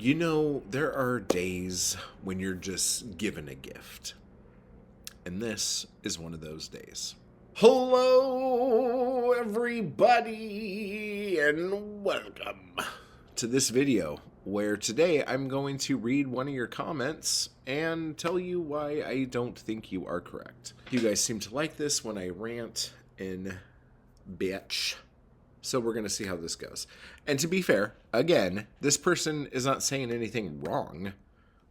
You know, there are days when you're just given a gift. And this is one of those days. Hello, everybody, and welcome to this video where today I'm going to read one of your comments and tell you why I don't think you are correct. You guys seem to like this when I rant and bitch. So we're going to see how this goes. And to be fair, again, this person is not saying anything wrong,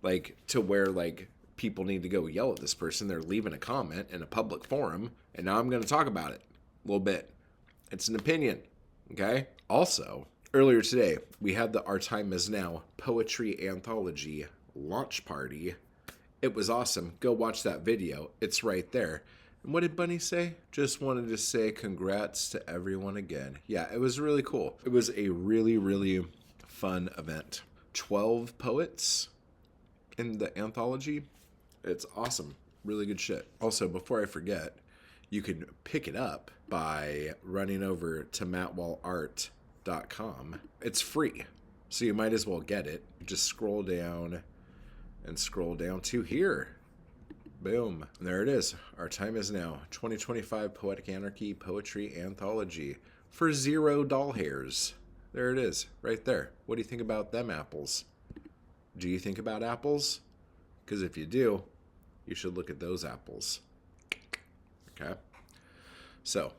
like to where like people need to go yell at this person. They're leaving a comment in a public forum, and now I'm going to talk about it a little bit. It's an opinion, okay? Also, earlier today, we had the Our Time Is Now Poetry Anthology launch party. It was awesome. Go watch that video. It's right there. And what did Bunny say? Just wanted to say congrats to everyone again. Yeah, it was really cool. It was a really, really fun event. 12 poets in the anthology. It's awesome. Really good shit. Also, before I forget, you can pick it up by running over to mattwallart.com. It's free, so you might as well get it. Just scroll down and scroll down to here. Boom. And there it is. Our Time Is Now 2025 Poetic Anarchy Poetry Anthology for $0 hairs. There it is, right there. What do you think about them apples? Do you think about apples? Because if you do, you should look at those apples. Okay? So,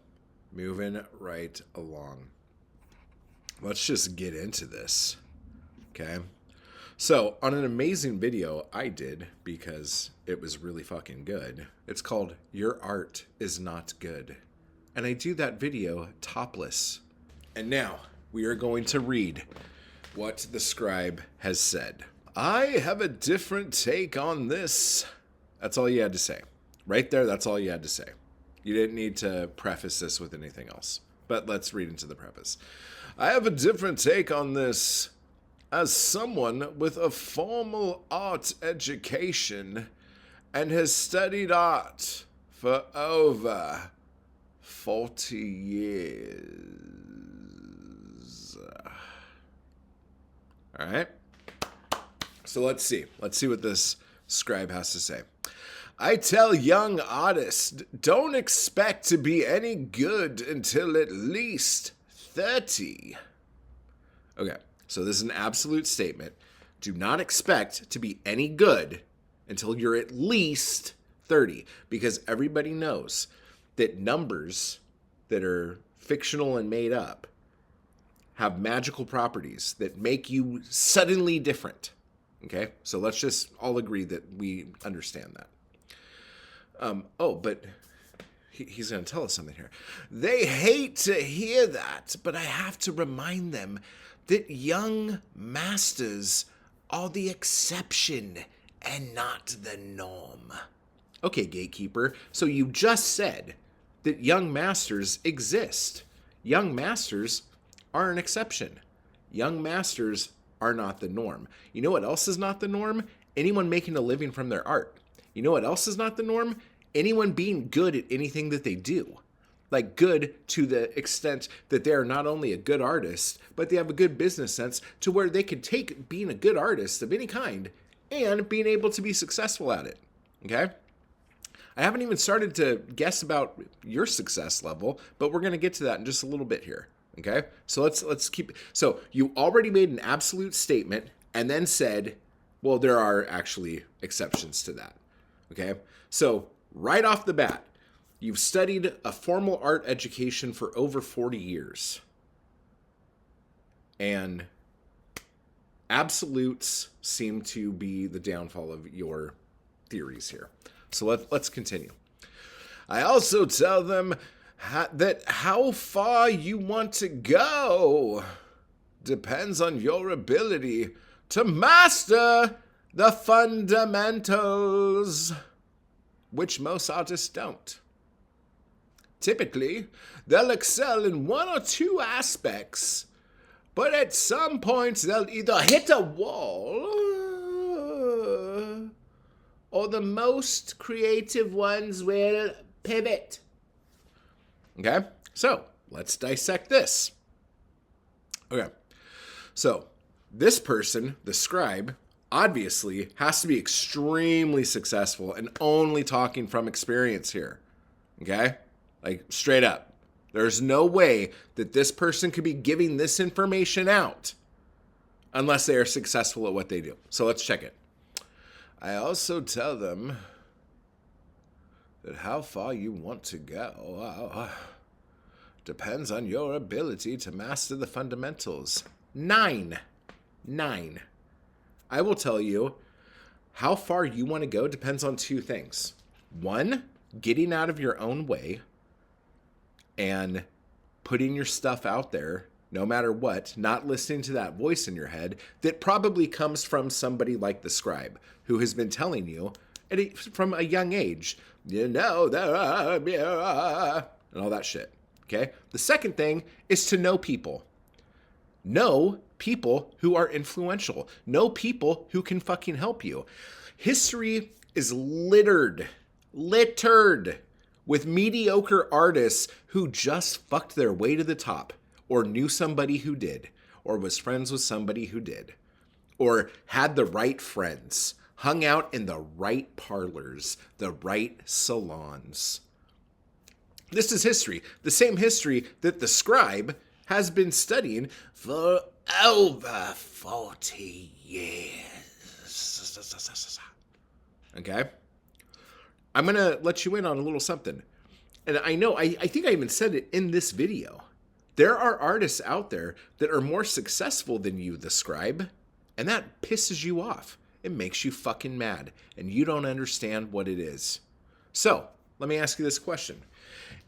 moving right along. Let's just get into this. Okay? So, on an amazing video I did, because it was really fucking good, it's called Your Art Is Not Good. And I do that video topless. And now, we are going to read what the scribe has said. I have a different take on this. That's all you had to say. Right there, that's all you had to say. You didn't need to preface this with anything else. But let's read into the preface. I have a different take on this. As someone with a formal art education and has studied art for over 40 years. All right. So let's see. Let's see what this scribe has to say. I tell young artists, don't expect to be any good until at least 30. Okay. So this is an absolute statement. Do not expect to be any good until you're at least 30, because everybody knows that numbers that are fictional and made up have magical properties that make you suddenly different. Okay? So let's just all agree that we understand that. But he's going to tell us something here. They hate to hear that, but I have to remind them that young masters are the exception and not the norm. Okay, gatekeeper, so you just said that young masters exist. Young masters are an exception. Young masters are not the norm. You know what else is not the norm? Anyone making a living from their art. You know what else is not the norm? Anyone being good at anything that they do. Like good to the extent that they're not only a good artist, but they have a good business sense to where they could take being a good artist of any kind and being able to be successful at it. Okay? I haven't even started to guess about your success level, but we're going to get to that in just a little bit here. Okay? So let's keep. So you already made an absolute statement and then said, well, there are actually exceptions to that. Okay? So right off the bat, you've studied a formal art education for over 40 years. And absolutes seem to be the downfall of your theories here. So let's continue. I also tell them that how far you want to go depends on your ability to master the fundamentals, which most artists don't. Typically, they'll excel in one or two aspects, but at some point they'll either hit a wall or the most creative ones will pivot. Okay, so let's dissect this. Okay, so This person, the scribe, obviously has to be extremely successful and only talking from experience here. Okay? Like, straight up. There's no way that this person could be giving this information out unless they are successful at what they do. So let's check it. I also tell them that how far you want to go depends on your ability to master the fundamentals. 9. I will tell you how far you want to go depends on 2 things. 1, getting out of your own way and putting your stuff out there no matter what, not listening to that voice in your head that probably comes from somebody like the scribe who has been telling you from a young age, and all that shit. Okay? The second thing is to know people. Know people who are influential. Know people who can fucking help you. History is littered with mediocre artists who just fucked their way to the top, or knew somebody who did, or was friends with somebody who did, or had the right friends, hung out in the right parlors, the right salons. This is history. The same history that the scribe has been studying for over 40 years. Okay? I'm going to let you in on a little something. And I know, I think I even said it in this video. There are artists out there that are more successful than you, the scribe, and that pisses you off. It makes you fucking mad, and you don't understand what it is. So, let me ask you this question.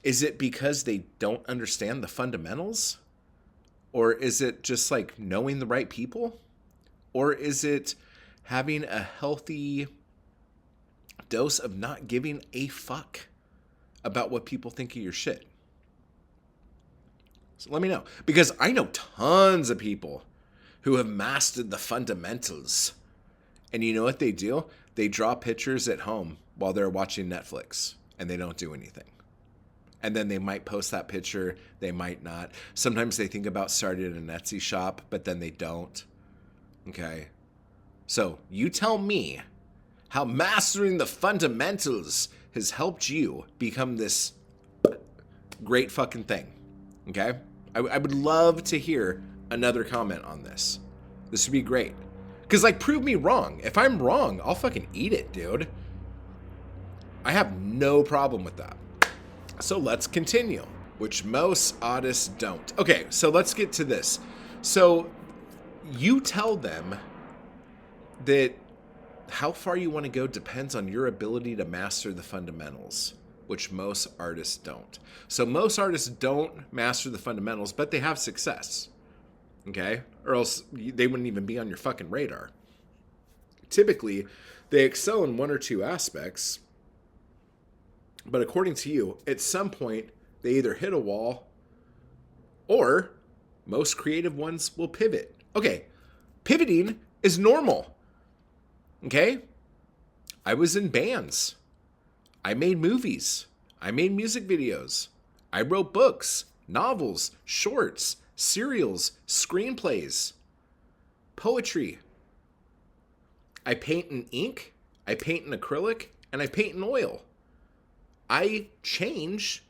Is it because they don't understand the fundamentals? Or is it just like knowing the right people? Or is it having a healthy dose of not giving a fuck about what people think of your shit? So let me know. Because I know tons of people who have mastered the fundamentals. And you know what they do? They draw pictures at home while they're watching Netflix. And they don't do anything. And then they might post that picture. They might not. Sometimes they think about starting an Etsy shop, but then they don't. Okay? So you tell me how mastering the fundamentals has helped you become this great fucking thing. Okay? I would love to hear another comment on this. This would be great. Because, like, prove me wrong. If I'm wrong, I'll fucking eat it, dude. I have no problem with that. So let's continue, which most artists don't. Okay, so let's get to this. So you tell them that how far you want to go depends on your ability to master the fundamentals, which most artists don't. So most artists don't master the fundamentals, but they have success. Okay? Or else they wouldn't even be on your fucking radar. Typically, they excel in 1 or 2 aspects. But according to you, at some point, they either hit a wall or most creative ones will pivot. Okay, pivoting is normal. Okay? I was in bands. I made movies. I made music videos. I wrote books, novels, shorts, serials, screenplays, poetry. I paint in ink, I paint in acrylic, and I paint in oil. I change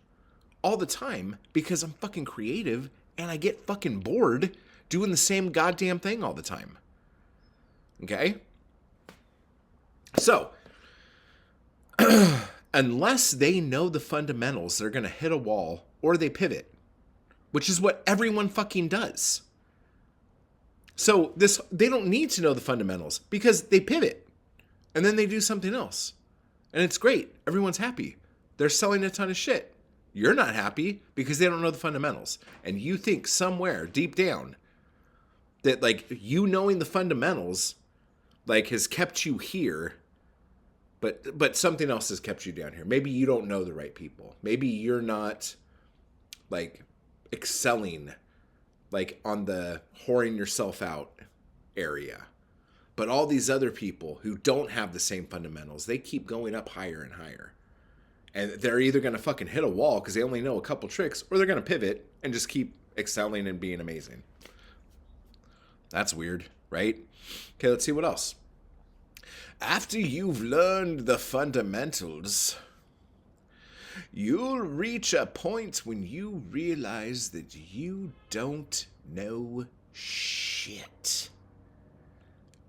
all the time because I'm fucking creative and I get fucking bored doing the same goddamn thing all the time. Okay? So, unless they know the fundamentals, they're going to hit a wall or they pivot, which is what everyone fucking does. So they don't need to know the fundamentals because they pivot and then they do something else. And it's great. Everyone's happy. They're selling a ton of shit. You're not happy because they don't know the fundamentals. And you think somewhere deep down that, like, you knowing the fundamentals, like, has kept you here, but something else has kept you down here. Maybe you don't know the right people. Maybe you're not, like, excelling, like, on the whoring yourself out area. But all these other people who don't have the same fundamentals, they keep going up higher and higher. And they're either going to fucking hit a wall because they only know a couple tricks, or they're going to pivot and just keep excelling and being amazing. That's weird. right? Okay, let's see what else. After you've learned the fundamentals, you'll reach a point when you realize that you don't know shit.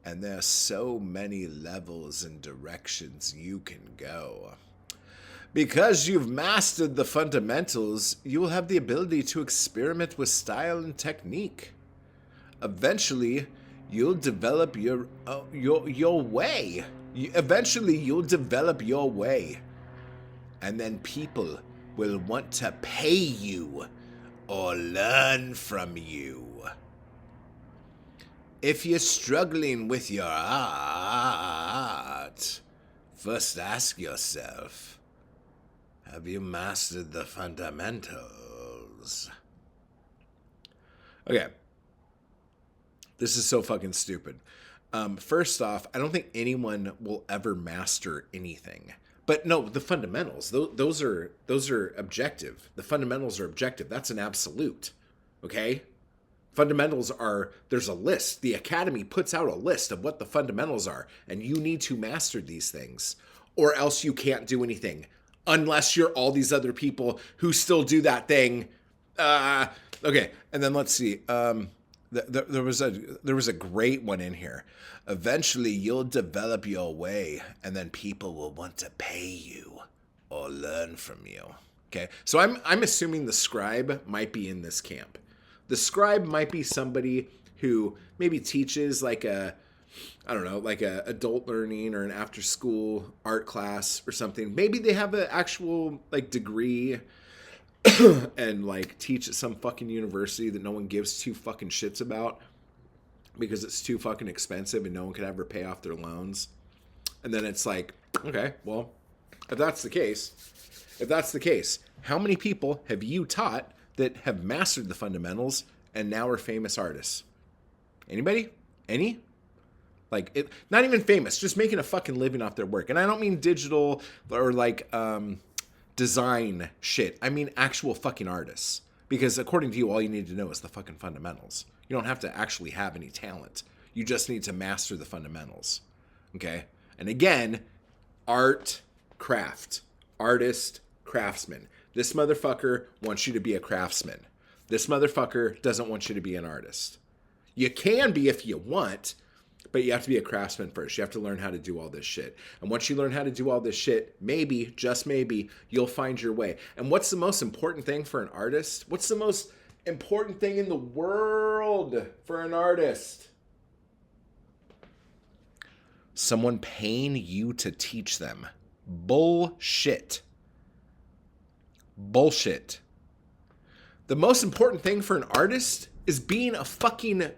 And there are so many levels and directions you can go. Because you've mastered the fundamentals, you will have the ability to experiment with style and technique. Eventually, you'll develop your way. Eventually, you'll develop your way. And then people will want to pay you or learn from you. If you're struggling with your art, first ask yourself, have you mastered the fundamentals? Okay. This is so fucking stupid. First off, I don't think anyone will ever master anything. But no, the fundamentals, those are objective. The fundamentals are objective. That's an absolute. Okay? Fundamentals are, there's a list. The Academy puts out a list of what the fundamentals are, and you need to master these things, or else you can't do anything, unless you're all these other people who still do that thing. Okay, and then let's see. There was a great one in here. Eventually, you'll develop your way, and then people will want to pay you or learn from you. Okay, so I'm assuming the scribe might be in this camp. The scribe might be somebody who maybe teaches like a adult learning or an after school art class or something. Maybe they have an actual like degree and like teach at some fucking university that no one gives two fucking shits about because it's too fucking expensive and no one could ever pay off their loans. And then it's like, okay, well, if that's the case, how many people have you taught that have mastered the fundamentals and now are famous artists? Anybody? Any? Like, it, not even famous, just making a fucking living off their work. And I don't mean digital or like design shit. I mean actual fucking artists. Because according to you, all you need to know is the fucking fundamentals. You don't have to actually have any talent. You just need to master the fundamentals. Okay? And again, art, craft, artist, craftsman. This motherfucker wants you to be a craftsman. This motherfucker doesn't want you to be an artist. You can be if you want, but you have to be a craftsman first. You have to learn how to do all this shit. And once you learn how to do all this shit, maybe, just maybe, you'll find your way. And what's the most important thing for an artist? What's the most important thing in the world for an artist? Someone paying you to teach them. Bullshit. Bullshit. The most important thing for an artist is being a fucking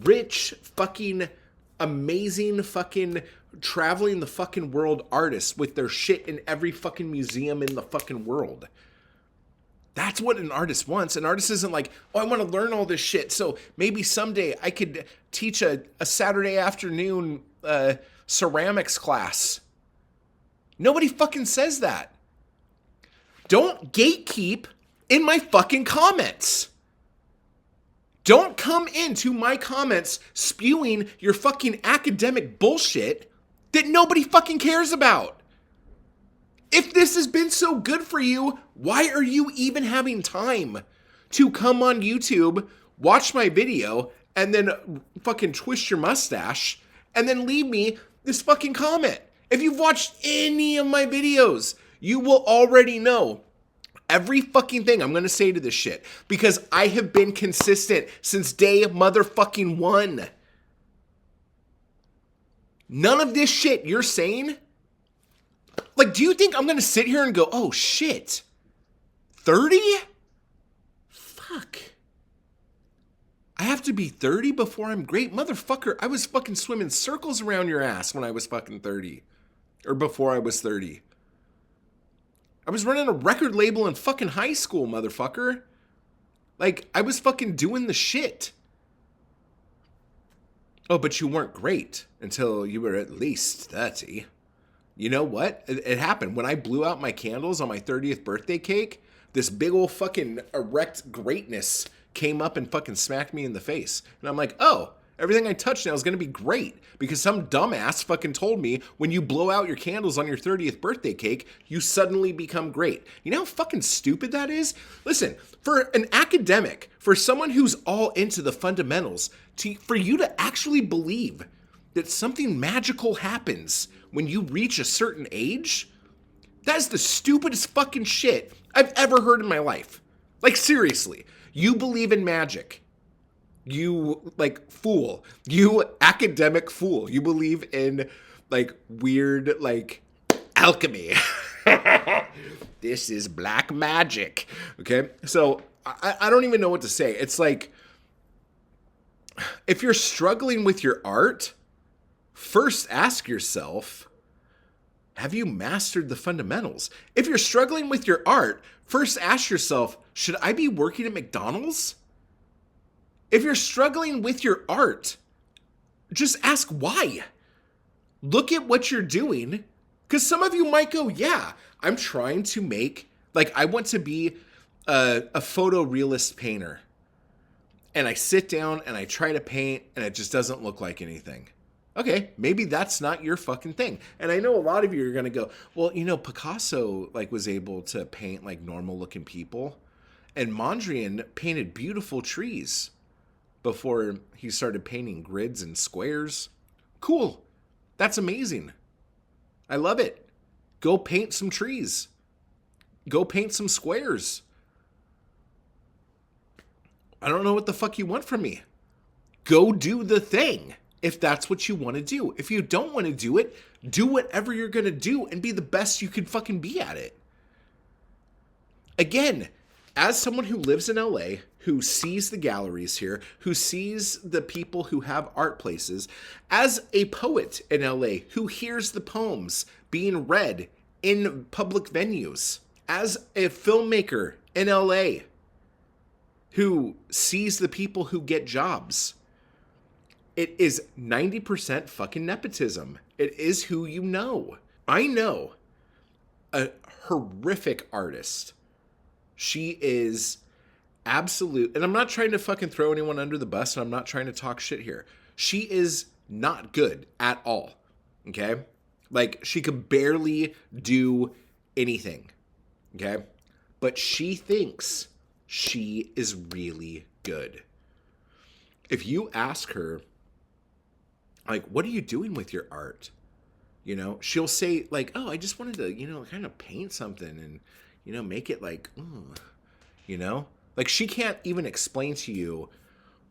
rich, fucking amazing, fucking traveling the fucking world artist with their shit in every fucking museum in the fucking world. That's what an artist wants. An artist isn't like, oh, I want to learn all this shit, so maybe someday I could teach a Saturday afternoon ceramics class. Nobody fucking says that. Don't gatekeep in my fucking comments. Don't come into my comments spewing your fucking academic bullshit that nobody fucking cares about. If this has been so good for you, why are you even having time to come on YouTube, watch my video, and then fucking twist your mustache, and then leave me this fucking comment? If you've watched any of my videos, you will already know every fucking thing I'm going to say to this shit, because I have been consistent since day motherfucking one. None of this shit you're saying, like, do you think I'm going to sit here and go, oh shit, 30? Fuck. I have to be 30 before I'm great? Motherfucker, I was fucking swimming circles around your ass when I was fucking 30. Or before I was 30. I was running a record label in fucking high school, motherfucker. Like, I was fucking doing the shit. Oh, but you weren't great until you were at least 30. You know what? It happened. When I blew out my candles on my 30th birthday cake, this big old fucking erect greatness came up and fucking smacked me in the face. And I'm like, oh. Everything I touch now is going to be great because some dumbass fucking told me when you blow out your candles on your 30th birthday cake, you suddenly become great. You know how fucking stupid that is? Listen, for an academic, for someone who's all into the fundamentals, for you to actually believe that something magical happens when you reach a certain age, that is the stupidest fucking shit I've ever heard in my life. Like, seriously, you believe in magic. You, like, fool. You academic fool. You believe in, like, weird, like, alchemy. This is black magic. Okay? So, I don't even know what to say. It's like, if you're struggling with your art, first ask yourself, have you mastered the fundamentals? If you're struggling with your art, first ask yourself, should I be working at McDonald's? If you're struggling with your art, just ask why. Look at what you're doing, because some of you might go, yeah, I'm trying to make, like, I want to be a photorealist painter. And I sit down and I try to paint and it just doesn't look like anything. Okay, maybe that's not your fucking thing. And I know a lot of you are going to go, well, you know, Picasso, like, was able to paint, like, normal looking people. And Mondrian painted beautiful trees before he started painting grids and squares. Cool. That's amazing. I love it. Go paint some trees. Go paint some squares. I don't know what the fuck you want from me. Go do the thing if that's what you want to do. If you don't want to do it, do whatever you're going to do and be the best you can fucking be at it. Again, as someone who lives in LA, who sees the galleries here, who sees the people who have art places, as a poet in LA who hears the poems being read in public venues, as a filmmaker in LA who sees the people who get jobs, it is 90% fucking nepotism. It is who you know. I know a horrific artist. She is absolute, and I'm not trying to fucking throw anyone under the bus, and I'm not trying to talk shit here. She is not good at all, okay? Like, she could barely do anything, okay? But she thinks she is really good. If you ask her, like, what are you doing with your art? You know, she'll say, like, oh, I just wanted to, you know, kind of paint something and, you know, make it like, you know? Like, she can't even explain to you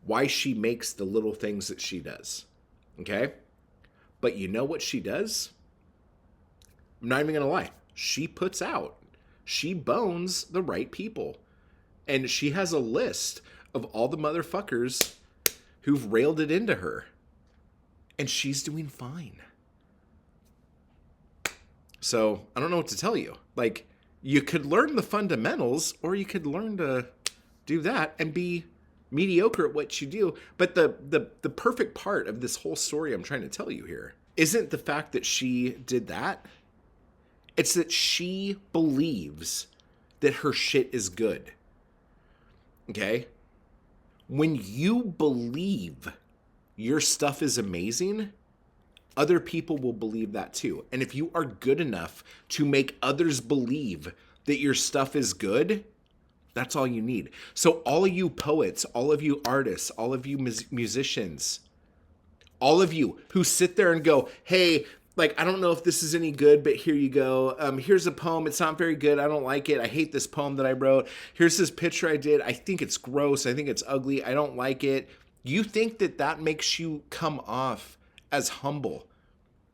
why she makes the little things that she does, okay? But you know what she does? I'm not even going to lie. She puts out. She bones the right people. And she has a list of all the motherfuckers who've railed it into her. And she's doing fine. So, I don't know what to tell you. Like, you could learn the fundamentals, or you could learn to do that and be mediocre at what you do. But the perfect part of this whole story I'm trying to tell you here isn't the fact that she did that. It's that she believes that her shit is good. Okay? When you believe your stuff is amazing, other people will believe that too. And if you are good enough to make others believe that your stuff is good, that's all you need. So all of you poets, all of you artists, all of you musicians, all of you who sit there and go, hey, like, I don't know if this is any good, but here you go. Here's a poem. It's not very good. I don't like it. I hate this poem that I wrote. Here's this picture I did. I think it's gross. I think it's ugly. I don't like it. You think that that makes you come off as humble.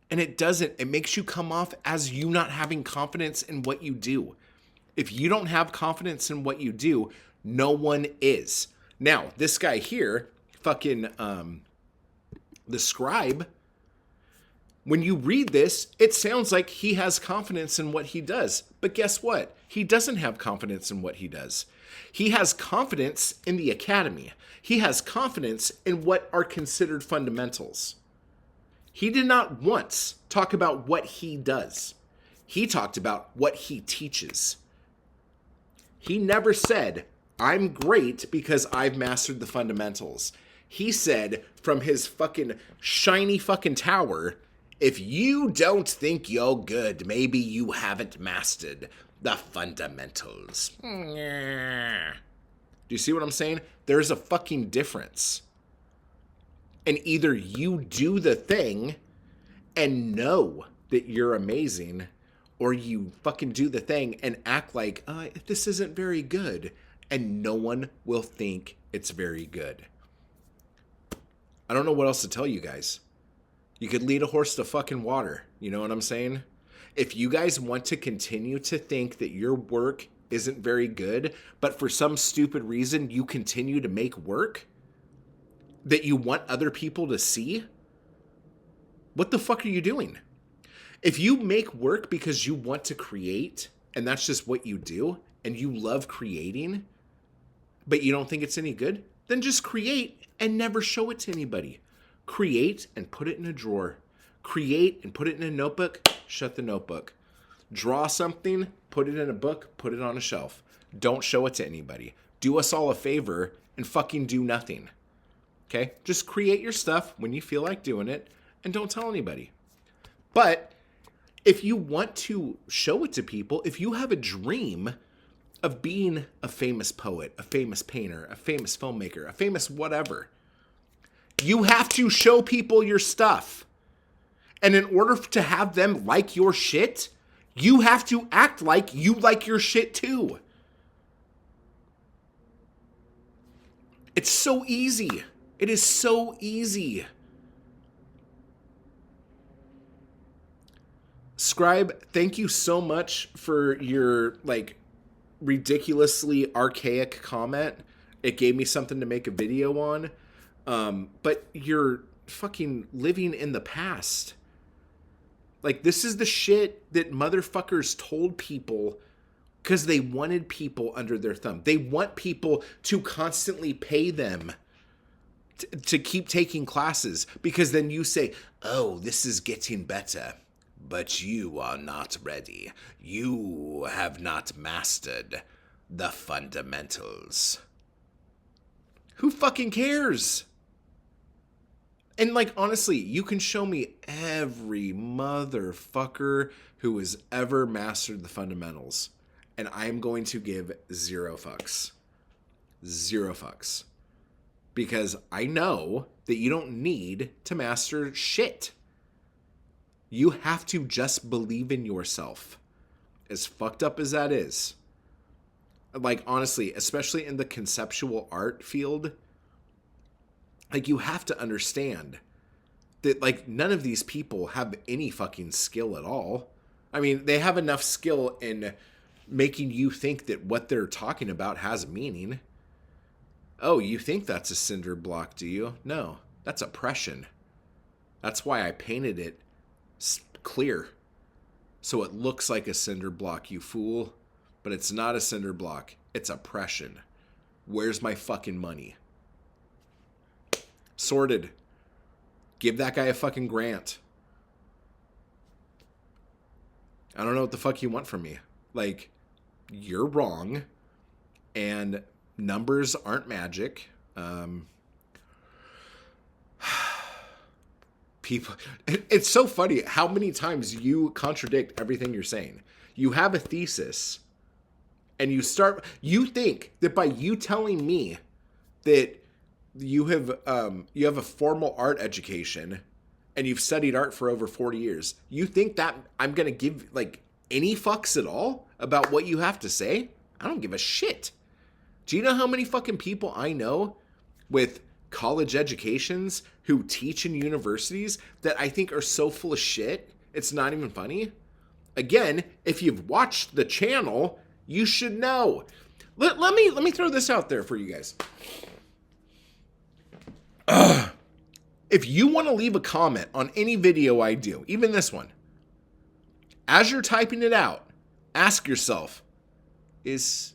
And it doesn't. It makes you come off as you not having confidence in what you do. If you don't have confidence in what you do, no one is. Now, this guy here, fucking the scribe, when you read this, it sounds like he has confidence in what he does. But guess what? He doesn't have confidence in what he does. He has confidence in the academy. He has confidence in what are considered fundamentals. He did not once talk about what he does. He talked about what he teaches. He never said, I'm great because I've mastered the fundamentals. He said from his fucking shiny fucking tower, if you don't think you're good, maybe you haven't mastered the fundamentals. Do you see what I'm saying? There's a fucking difference. And either you do the thing and know that you're amazing, or you fucking do the thing and act like, this isn't very good, and no one will think it's very good. I don't know what else to tell you guys. You could lead a horse to fucking water. You know what I'm saying? If you guys want to continue to think that your work isn't very good, but for some stupid reason you continue to make work that you want other people to see, what the fuck are you doing? If you make work because you want to create, and that's just what you do, and you love creating, but you don't think it's any good, then just create and never show it to anybody. Create and put it in a drawer. Create and put it in a notebook, shut the notebook. Draw something, put it in a book, put it on a shelf. Don't show it to anybody. Do us all a favor and fucking do nothing. Okay? Just create your stuff when you feel like doing it and don't tell anybody. But if you want to show it to people, if you have a dream of being a famous poet, a famous painter, a famous filmmaker, a famous whatever, you have to show people your stuff. And in order to have them like your shit, you have to act like you like your shit too. It's so easy. It is so easy. Scribe, thank you so much for your ridiculously archaic comment. It gave me something to make a video on. But you're fucking living in the past. This is the shit that motherfuckers told people because they wanted people under their thumb. They want people to constantly pay them to keep taking classes, because then you say, oh, this is getting better. But you are not ready. You have not mastered the fundamentals. Who fucking cares? And honestly, you can show me every motherfucker who has ever mastered the fundamentals, and I'm going to give 0 fucks. 0 fucks. Because I know that you don't need to master shit. You have to just believe in yourself. As fucked up as that is. Honestly, especially in the conceptual art field, you have to understand that, none of these people have any fucking skill at all. I mean, they have enough skill in making you think that what they're talking about has meaning. Oh, you think that's a cinder block, do you? No, that's oppression. That's why I painted it clear. So it looks like a cinder block, you fool. But it's not a cinder block. It's oppression. Where's my fucking money? Sorted. Give that guy a fucking grant. I don't know what the fuck you want from me. You're wrong. And numbers aren't magic. People, it's so funny how many times you contradict everything you're saying. You have a thesis, and you think that by you telling me that you have a formal art education and you've studied art for over 40 years, you think that I'm going to give any fucks at all about what you have to say? I don't give a shit. Do you know how many fucking people I know with college educations who teach in universities that I think are so full of shit, it's not even funny? Again, if you've watched the channel, you should know. Let me throw this out there for you guys. If you want to leave a comment on any video I do, even this one, as you're typing it out, ask yourself, is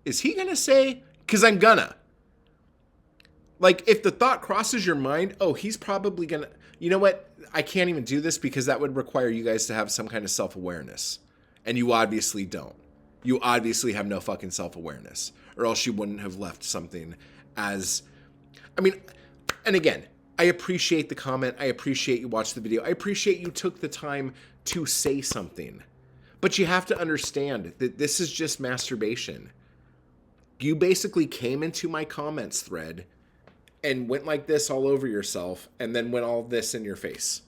he gonna say? Because I'm gonna. If the thought crosses your mind, oh, he's probably gonna, you know what? I can't even do this because that would require you guys to have some kind of self-awareness. And you obviously don't. You obviously have no fucking self-awareness. Or else you wouldn't have left something as I mean, and again, I appreciate the comment. I appreciate you watched the video. I appreciate you took the time to say something. But you have to understand that this is just masturbation. You basically came into my comments thread and went like this all over yourself and then went all this in your face.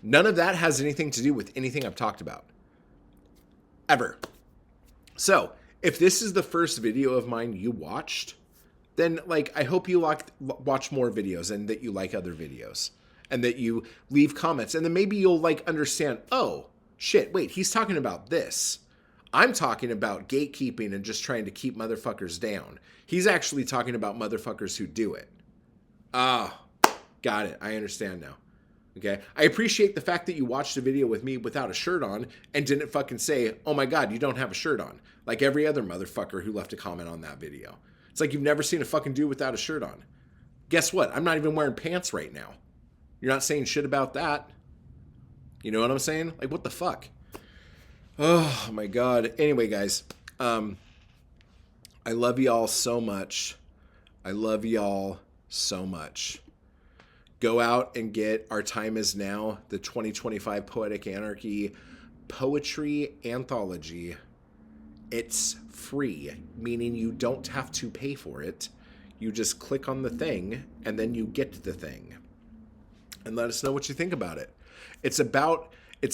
None of that has anything to do with anything I've talked about. Ever. So, if this is the first video of mine you watched, then like I hope you watch more videos and that you like other videos and that you leave comments and then maybe you'll like understand, oh, shit, wait, he's talking about this. I'm talking about gatekeeping and just trying to keep motherfuckers down. He's actually talking about motherfuckers who do it. Ah, got it. I understand now. Okay? I appreciate the fact that you watched a video with me without a shirt on and didn't fucking say, oh my God, you don't have a shirt on. Like every other motherfucker who left a comment on that video. It's like you've never seen a fucking dude without a shirt on. Guess what? I'm not even wearing pants right now. You're not saying shit about that. You know what I'm saying? Like, what the fuck? Oh my God. Anyway, guys, I love y'all so much. I love y'all so much. Go out and get Our Time Is Now, the 2025 Poetic Anarchy Poetry Anthology. It's free, meaning you don't have to pay for it. You just click on the thing and then you get the thing. And let us know what you think about it. It's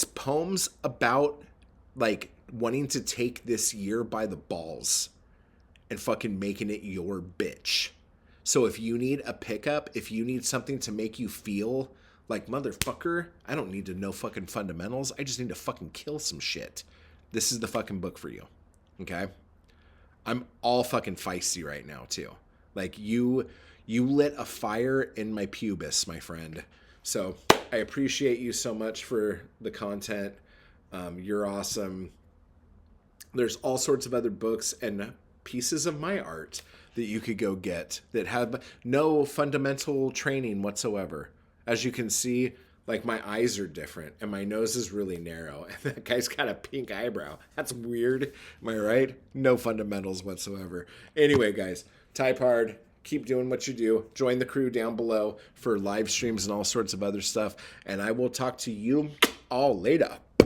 poems about like wanting to take this year by the balls and fucking making it your bitch. So if you need a pickup, if you need something to make you feel like, motherfucker, I don't need to know fucking fundamentals. I just need to fucking kill some shit. This is the fucking book for you. Okay? I'm all fucking feisty right now too. Like you lit a fire in my pubis, my friend. So I appreciate you so much for the content. You're awesome. There's all sorts of other books and pieces of my art that you could go get that have no fundamental training whatsoever. As you can see, like my eyes are different and my nose is really narrow. And that guy's got a pink eyebrow. That's weird. Am I right? No fundamentals whatsoever. Anyway, guys, type hard. Keep doing what you do. Join the crew down below for live streams and all sorts of other stuff. And I will talk to you all later.